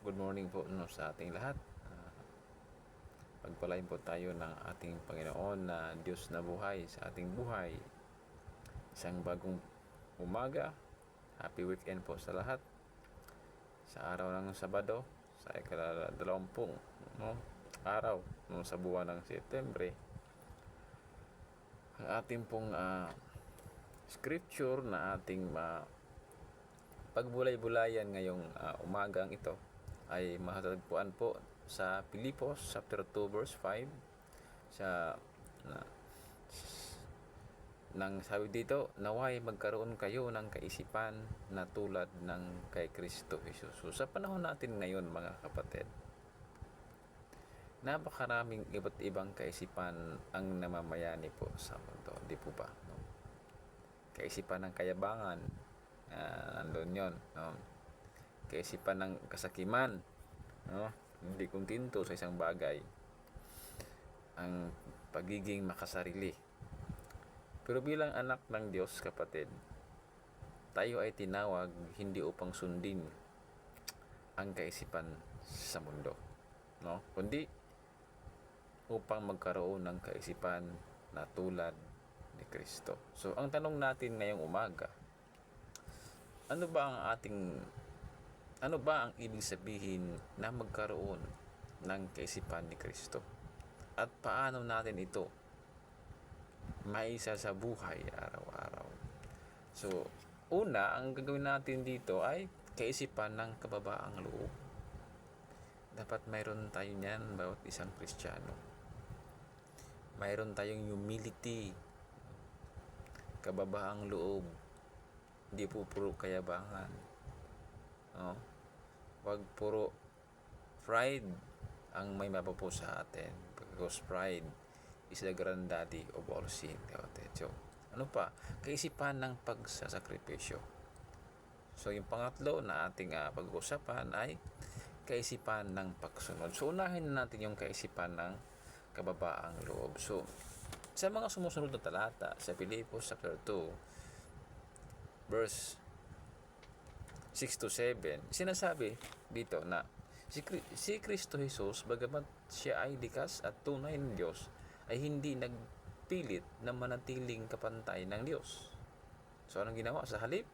Good morning po sa ating lahat. Pagpalain po tayo ng ating Panginoon na Diyos na buhay sa ating buhay. Isang bagong umaga. Happy weekend po sa lahat. Sa araw ng Sabado, sa ikadalawampung araw sa buwan ng Setyembre, ang ating pong scripture na ating pagbulay-bulayan ngayong umagang ito ay matatagpuan po sa Pilipos chapter 2 verse 5 nang sabi dito, naway magkaroon kayo ng kaisipan na tulad ng kay Kristo Jesus. So, sa panahon natin ngayon mga kapatid, napakaraming iba't ibang kaisipan ang namamayani po sa mundo, di po ba? No? Kaisipan ng kayabangan, nandun yun, no? Kaisipan ng kasakiman, no? Hindi kontento sa isang bagay, ang pagiging makasarili. Pero bilang anak ng Diyos, kapatid, tayo ay tinawag hindi upang sundin ang kaisipan sa mundo, no? Kundi upang magkaroon ng kaisipan na tulad ni Kristo. So, ang tanong natin ngayong umaga, ano ba ang ibig sabihin na magkaroon ng kaisipan ni Kristo? At paano natin ito maisa sa buhay araw-araw? So, una, ang gagawin natin dito ay kaisipan ng kababaang loob. Dapat mayroon tayo niyan bawat isang Kristiyano. Mayroon tayong humility, kababaang loob, hindi po puro kayabangan, no? Wag puro pride ang may mapapo sa atin, because pride is the granddaddy of all sin, kapatid. So, ano pa? Kaisipan ng pagsasakripisyo. So, yung pangatlo na ating pag-uusapan ay kaisipan ng pagsunod. So, unahin natin yung kaisipan ng kababaang loob. So, sa mga sumusunod na talata sa Pilipos chapter 2 verse 6 to 7, sinasabi dito na si Kristo Jesus, bagamat siya ay likas at tunay ng Diyos, ay hindi nagpilit na manatiling kapantay ng Diyos. So, anong ginawa? Sa halip,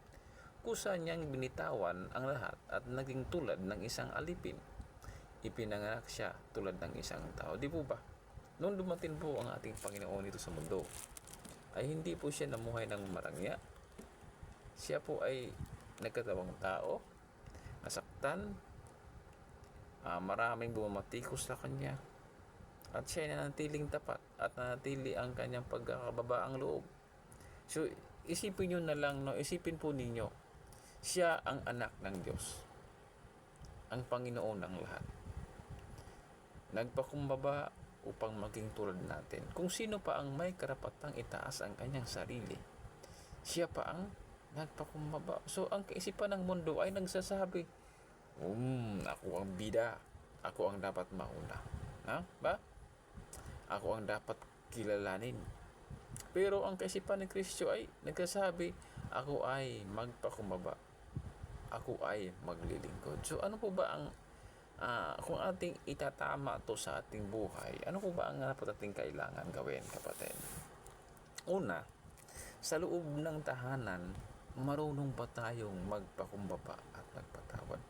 kusa niyang binitawan ang lahat at naging tulad ng isang alipin. Ipinanganak siya tulad ng isang tao. Di po ba? Noong dumating po ang ating Panginoon dito sa mundo, ay hindi po siya namuhay ng marangya. Siya po ay nagkatawang tao, nasaktan, maraming bumatikos sa kanya, at siya ay nanatiling tapat at nanatili ang kanyang pagkakababaang loob. So, isipin nyo na lang, no? Isipin po ninyo, siya ang anak ng Diyos, ang Panginoon ng lahat, nagpakumbaba upang maging tulad natin. Kung sino pa ang may karapatang itaas ang kanyang sarili, siya pa ang nagpakumbaba. So, ang kaisipan ng mundo ay nagsasabi, ako ang bida, ako ang dapat mauna, ba? Ako ang dapat kilalanin. Pero ang kaisipan ni Kristo ay nagsasabi, ako ay magpakumbaba, ako ay maglilingkod. So, ano po ba ang kung ating itatama to sa ating buhay, ano po ba ang dapat ating kailangan gawin, kapatid? Una, sa loob ng tahanan, marunong ba tayong magpakumbaba at magpatawad?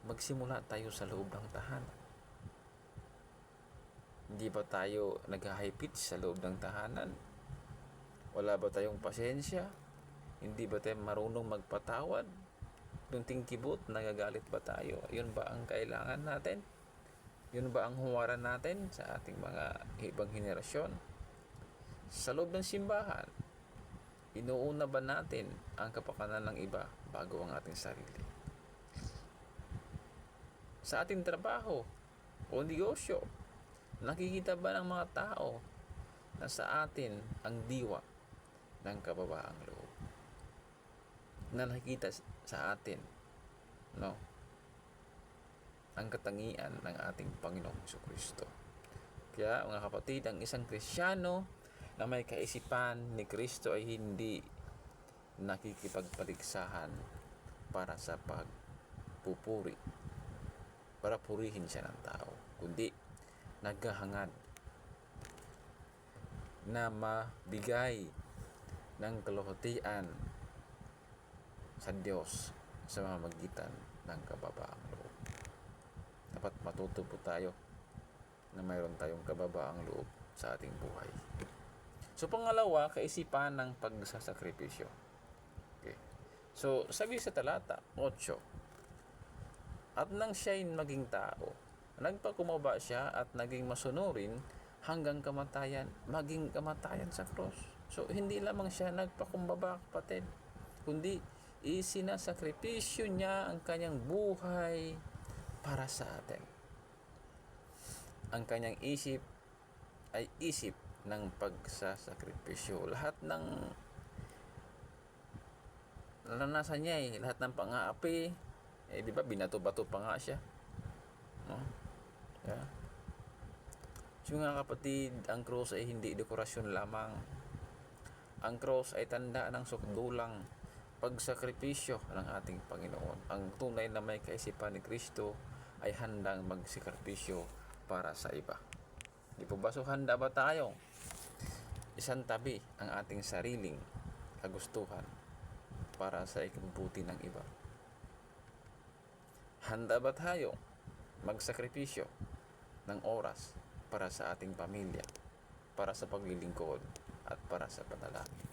Magsimula tayo sa loob ng tahanan. Hindi ba tayo nag-high pitch sa loob ng tahanan? Wala ba tayong pasensya? Hindi ba tayo marunong magpatawad? Tunting kibot, nagagalit ba tayo? Yun ba ang kailangan natin? Yun ba ang huwaran natin sa ating mga ibang henerasyon? Sa loob ng simbahan, inuuna ba natin ang kapakanan ng iba bago ang ating sarili? Sa ating trabaho o negosyo, nakikita ba ng mga tao na sa atin ang diwa ng kababaang loob? Na nakikita sa atin, no, ang katangian ng ating Panginoong Jesucristo. Kaya mga kapatid, ang isang Kristiyano na may kaisipan ni Kristo ay hindi nakikipagpaligsahan para sa pagpupuri para purihin siya ng tao, kundi naghahangad na mabigay ng kaluhatian sa Diyos sa mamamagitan ng kababaang loob. Dapat matuto po tayo na mayroon tayong kababaang loob sa ating buhay. So pangalawa, kaisipan ng pagsasakripisyo. Okay. So sabi sa talata 8, at nang siya'y maging tao, nagpakumbaba siya at naging masunurin hanggang kamatayan, maging kamatayan sa cross. So hindi lamang siya nagpakumbaba, kapatid, kundi isinasakripisyo niya ang kanyang buhay para sa atin. Ang kanyang isip ay isip ng pagsasakripisyo. Lahat ng naranasan niya, lahat ng pang-aapi, di ba binato-bato pa nga siya, no? Yeah. So nga kapatid, ang cross ay hindi dekorasyon lamang. Ang cross ay tanda ng sukdulang pagsakripisyo ng ating Panginoon. Ang tunay na may kaisipan ni Kristo ay handang magsakripisyo para sa iba. Di po ba? So handa ba tayo isang tabi ang ating sariling kagustuhan para sa ikabubuti ng iba? Handa ba tayo magsakripisyo ng oras para sa ating pamilya, para sa paglilingkod, at para sa panalangin,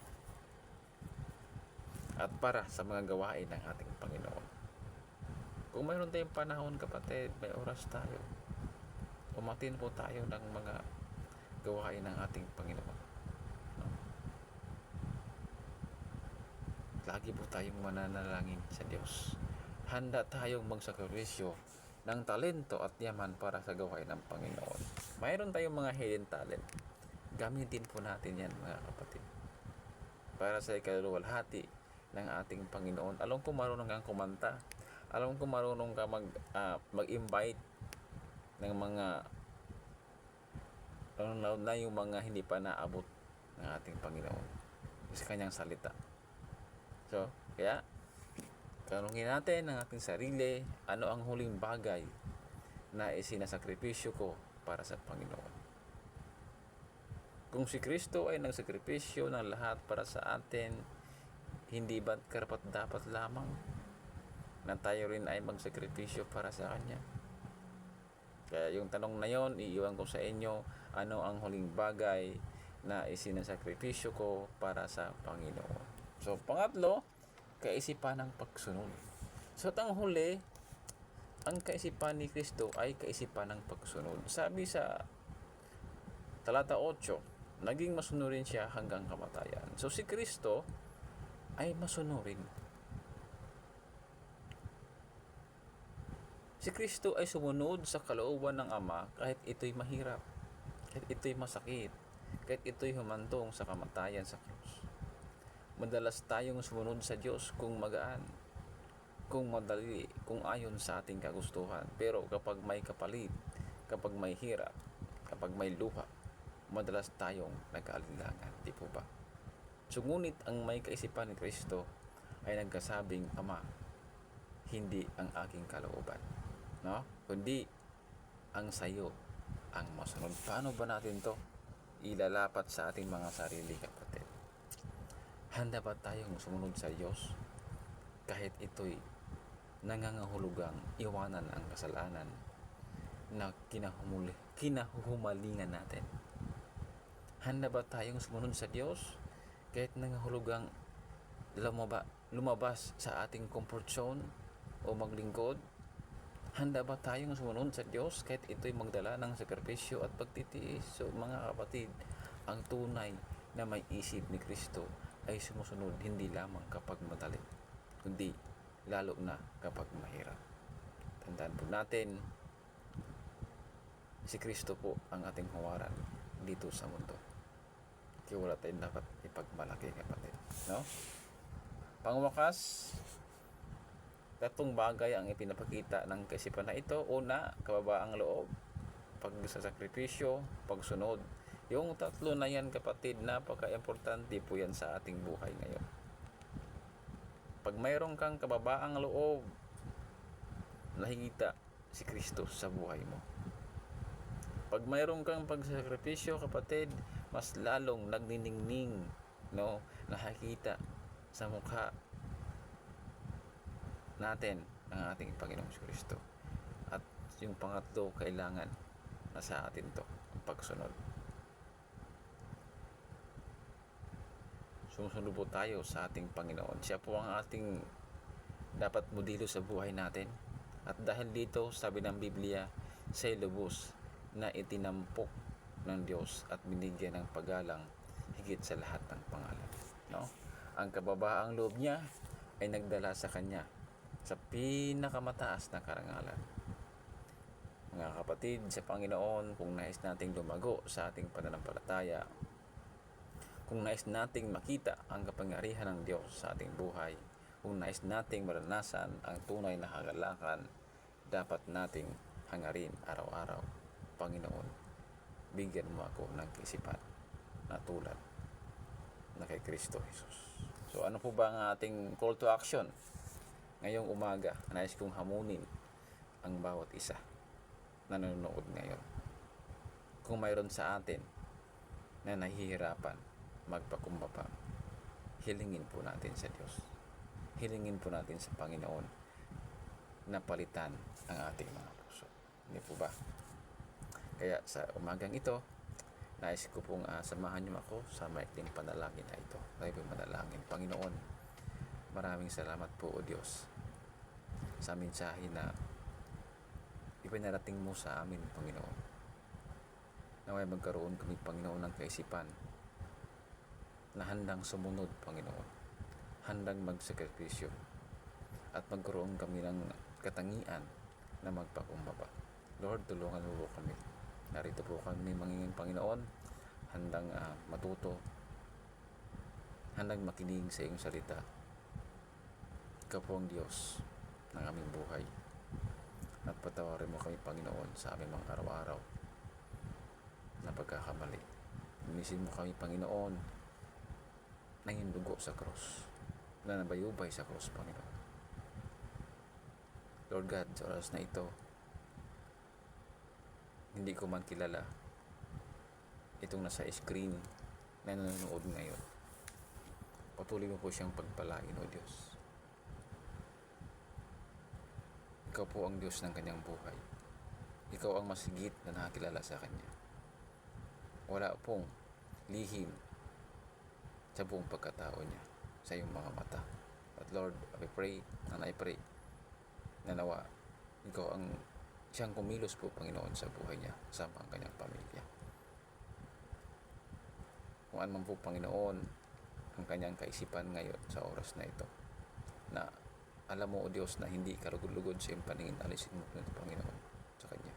at para sa mga gawain ng ating Panginoon? Kung mayroon tayong panahon, kapatid, may oras tayo, umatin po tayo ng mga gawain ng ating Panginoon. No? Lagi po tayong mananalangin sa Diyos. Handa tayong magsakripisyo ng talento at yaman para sa gawain ng Panginoon. Mayroon tayong mga hidden talent. Gamitin po natin yan, mga kapatid, para sa ikaluwalhati ng ating Panginoon. Alam ko marunong kang kumanta. Alam ko marunong ka mag-invite ng mga na yung mga hindi pa naabot ng ating Panginoon sa kanyang salita. So, kaya tanungin natin ang ating sarili, ano ang huling bagay na isinasakripisyo ko para sa Panginoon? Kung si Kristo ay nagsakripisyo ng lahat para sa atin, hindi ba karapat dapat lamang na tayo rin ay magsakripisyo para sa Kanya? Kaya yung tanong na yon, iiwan ko sa inyo, ano ang huling bagay na isinasakripisyo ko para sa Panginoon? So, pangatlo, kaisipan ng pagsunod. So, ang huli, ang kaisipan ni Kristo ay kaisipan ng pagsunod. Sabi sa talata 8, naging masunurin siya hanggang kamatayan. So, si Kristo ay masunurin. Si Kristo ay sumunod sa kalooban ng Ama kahit ito'y mahirap, kahit ito'y masakit, kahit ito'y humantong sa kamatayan sa krus. Madalas tayong sumunod sa Diyos kung magaan, kung madali, kung ayon sa ating kagustuhan. Pero kapag may kapalit, kapag may hirap, kapag may luha, madalas tayong nag-aalinlangan, di po ba? So, ngunit ang may kaisipan ni Kristo ay nagkasabing, Ama, hindi ang aking kalooban, no? Kundi ang sayo ang masunod. Paano ba natin to ilalapat sa ating mga sarili, kapatid? Handa ba tayong sumunod sa Diyos kahit ito'y nangangahulugang iwanan ang kasalanan na kinahuhumalingan natin? Handa ba tayong sumunod sa Diyos kahit nangangahulugang lumabas sa ating comfort zone o maglingkod? Handa ba tayong sumunod sa Diyos kahit ito'y magdala ng sakripisyo at pagtitiis? So, mga kapatid, ang tunay na may isip ni Kristo ay sumusunod hindi lamang kapag madali, kundi lalo na kapag mahirap. Tandaan po natin, si Kristo po ang ating huwaran dito sa mundo. Kaya wala tayong dapat ipagmalaki, kapatid, no? Pangwakas, tatlong bagay ang ipinapakita ng kaisipan na ito. Una, kababaang loob, pagsasakripisyo, pagsunod. Yung tatlo na yan, kapatid, napaka-importante po yan sa ating buhay ngayon. Pag mayroon kang kababaang loob, nakikita si Kristo sa buhay mo. Pag mayroon kang pagsakripisyo, kapatid, mas lalong nagniningning, no, nakikita sa mukha natin ang ating Panginoong Kristo. At yung pangatlo, kailangan na sa atin to, ang pagsunod. Sumusunod po tayo sa ating Panginoon. Siya po ang ating dapat modelo sa buhay natin. At dahil dito, sabi ng Biblia, siya'y lubos na itinampok ng Diyos at binigyan ng paggalang higit sa lahat ng pangalan. No? Ang kababaang loob niya ay nagdala sa kanya sa pinakamataas na karangalan. Mga kapatid, sa Panginoon, kung nais nating lumago sa ating pananampalataya, kung nais nating makita ang kapangyarihan ng Diyos sa ating buhay, kung nais nating maranasan ang tunay na kagalakan, dapat nating hangarin araw-araw, Panginoon, bigyan mo ako ng kaisipan na tulad na kay Kristo Jesus. So ano po ba ang ating call to action? Ngayong umaga, nais kong hamunin ang bawat isa na nanonood ngayon. Kung mayroon sa atin na nahihirapan magpakumbaba, hilingin po natin sa Diyos. Hilingin po natin sa Panginoon na palitan ang ating mga puso. Hindi po ba? Kaya sa umagang ito, nais ko pong samahan niyo ako sa maikling panalangin na ito. Tayo po manalangin. Panginoon, maraming salamat po o Diyos sa mensahe na ipinarating mo sa amin, Panginoon. Naway magkaroon kami, Panginoon, ng kaisipan na handang sumunod, Panginoon. Handang magsakripisyo at magkaroon kami ng katangian na magpakumbaba. Lord, tulungan mo po kami. Narito po kami, mangingin Panginoon, handang matuto, handang makinig sa iyong salita. Ikaw po ang Diyos ng aming buhay. At patawarin mo kami, Panginoon, sa aming mga araw-araw na pagkakamali. Linisin mo kami, Panginoon, ng iyong dugo sa krus, na nabayubay sa krus, Panginoon. Lord God, sa oras na ito, hindi ko man kilala itong nasa screen na nanonood ngayon. Patuloy mo po siyang pagpalain, O Diyos. Ikaw po ang Diyos ng kanyang buhay. Ikaw ang masigit na nakakilala sa kanya. Wala pong lihim sa buong pagkatao niya sa iyong mga mata. At Lord, I pray na nawa ikaw ang siyang kumilos po, Panginoon, sa buhay niya, kasama ang kanyang pamilya. Kung ano man po, Panginoon, ang kanyang kaisipan ngayon sa oras na ito, na alam mo, O Diyos, na hindi karugod-lugod sa iyong paningin, alisin mo ito, Panginoon, sa kanya.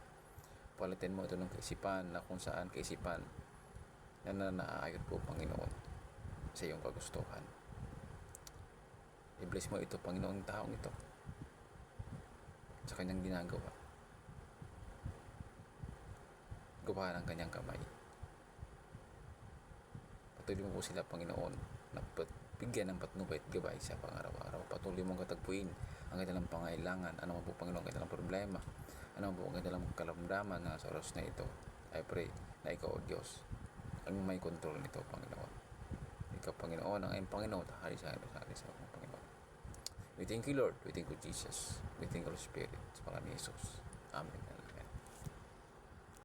Palitin mo ito ng kaisipan na kung saan kaisipan na naaayon po, Panginoon, sa iyong kagustuhan. I-bless mo ito, Panginoon, ang taong ito sa kanyang ginagawa. Gawa ng kanyang kamay. Patuloy mo po sila, Panginoon, na bigyan ng patnubay at gabay sa pang-araw-araw. Patuloy mong katagpuin ang kanilang pangailangan. Ano man po, Panginoon, ang kanilang problema. Ano man po ang kanilang kalamdaman na sa oras na ito. I pray na ikaw, O Diyos, ang may kontrol nito, Panginoon. Ikaw, Panginoon, ang iyong Panginoon. Hari sa Panginoon. We thank you, Lord. We thank you, Jesus. We thank you, Holy Spirit. Sa pangalan ni Jesus.